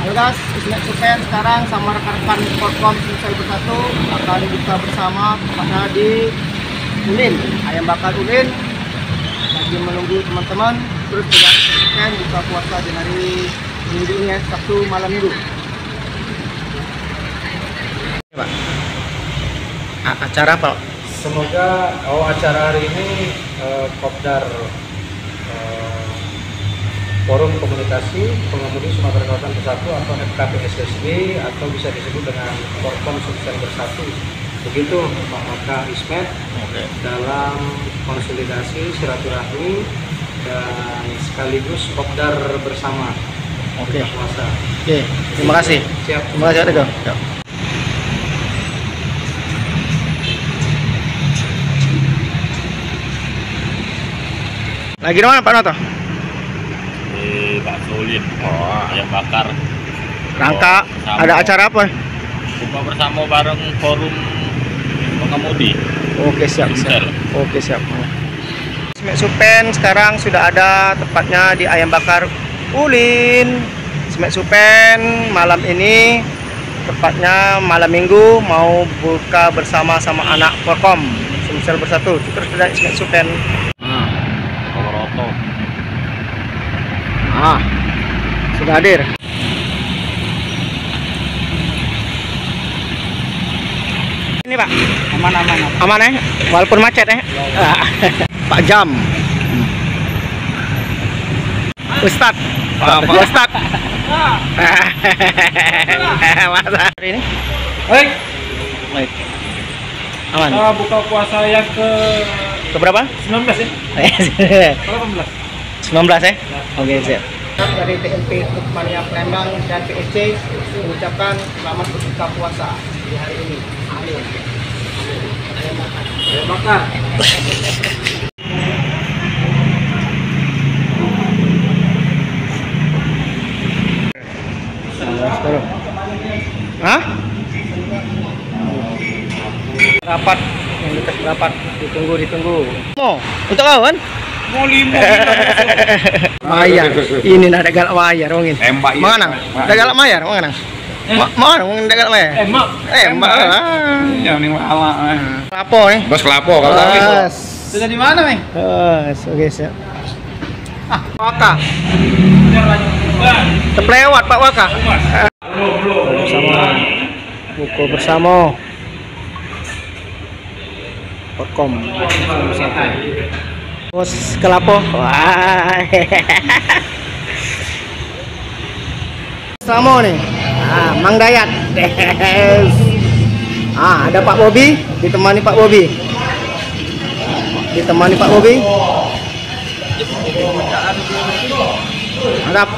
Tugas Ismet Supen sekarang sama rekan-rekan Porkom Sumsel Bersatu akan buka bersama tepatnya di Ulin, ayam bakar Ulin. Lagi menunggu teman-teman. Terus juga Supen buka puasa di hari Minggu ini, Sabtu malam Minggu. Pak, acara apa? Semoga acara hari ini Kopdar Forum Komunikasi Pengemudi Sumatera Selatan Bersatu atau FKPSSB atau bisa disebut dengan Porkom Sumsel Bersatu. Begitu Pak Waka Ismet dalam konsolidasi silaturahmi dan sekaligus Kopdar bersama. Puasa. Terima kasih. Siap. Terima kasih Argo. Lagi di mana Pak Noto? Di bakso Ulin, ayam bakar. Rangka ada acara apa? Buka bersama bareng forum pengemudi. Oke siap. Sumsel. Oke siap. Ismet Supen sekarang sudah ada tepatnya di ayam bakar Ulin. Ismet Supen malam ini tepatnya malam Minggu mau buka bersama sama anak Porkom Sumsel Bersatu. Terus ada Ismet Supen. Sudah hadir. Ini Pak, aman ya, walaupun macet ya. Pak Jam, Ustadz, Pak Ustadz. Masa hari ini? Baik. Aman. Buka puasa yang ke berapa? 19 ya? 18. 19 ya? Oke siap. Dari TMP Tukmania Palembang dan PSC mengucapkan selamat berbuka puasa di hari ini. Amin. Ayam bakar. Hah? Rapat, yang dekat rapat, ditunggu. Mau, untuk kawan? Mau 5 Mayar, ini nah ada galak mayar, mungkin. Mana? Ada galak mayar, mana? Mana? Mungkin ada galak mayar. Mbak. Yang ini malah. Kelapo nih. Bos Kelapo kalau tadi. Sudah di mana nih? Oke siap. Waka. Terlewat Pak Waka. Bersama. Buku bersama. Porkom. Bos Kelapo. Wah. Sama nih. Mang Dayat. Ada Pak Bobi, ditemani Pak Bobi. Hadap.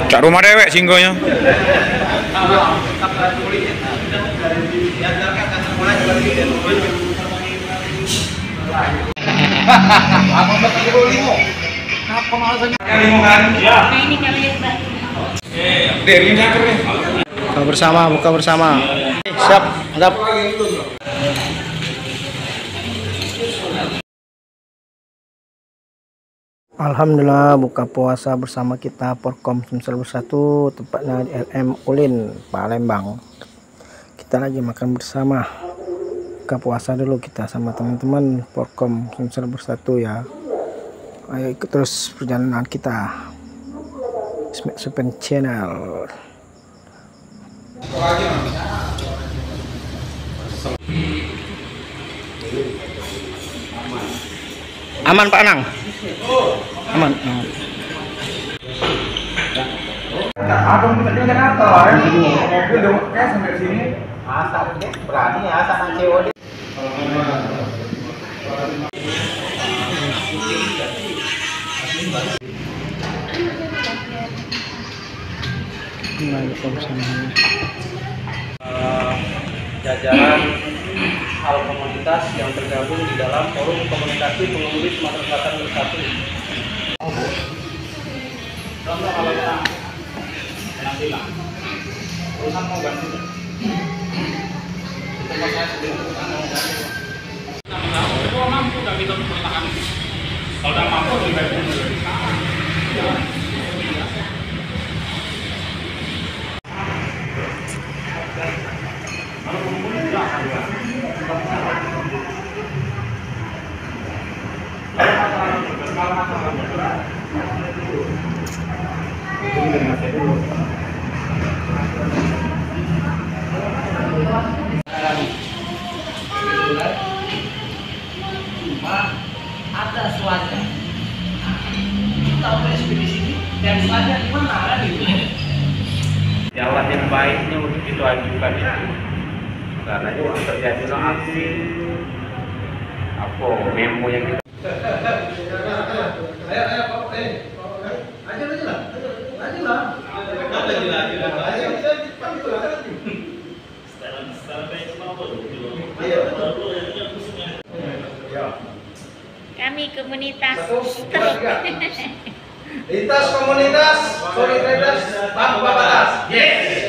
Cak rumah dewek singgonya. Buka bersama. Siap, mantap. Alhamdulillah buka puasa bersama kita Porkom Sumsel Bersatu, tepatnya di LM Ulin, Palembang. Kita lagi makan bersama. Buka puasa dulu kita sama teman-teman Porkom Sumsel Bersatu ya. Ayo ikut terus perjalanan kita. Ismet Supen Channel. Aman Pak Anang? Aman. Abang kita dengan kantor. Mobil dongknya sampai sini. Asal berani ya, asal COD. Jajaran hal komunitas yang tergabung di dalam forum komunikasi pengemudi Sumatera Selatan Bersatu. Contoh kalau kita nanti lah. Perusahaan mau ganti nggak? Tempat saya sendiri perusahaan mau ganti. Kalau mampu nggak kita bertahan. Kalau nggak mampu lebih baik dari sekarang. Kalau pengemudi tidak ada. Kalau masalah cuma ada suanya. Tahu ekspedisi ini dan suanya di mana kan gitu. jalan yang baiknya untuk itu ajukan itu karena itu terjadi aksi apa memo yang kita Kami komunitas stroke. lintas komunitas solidaritas tanpa batas. Yes.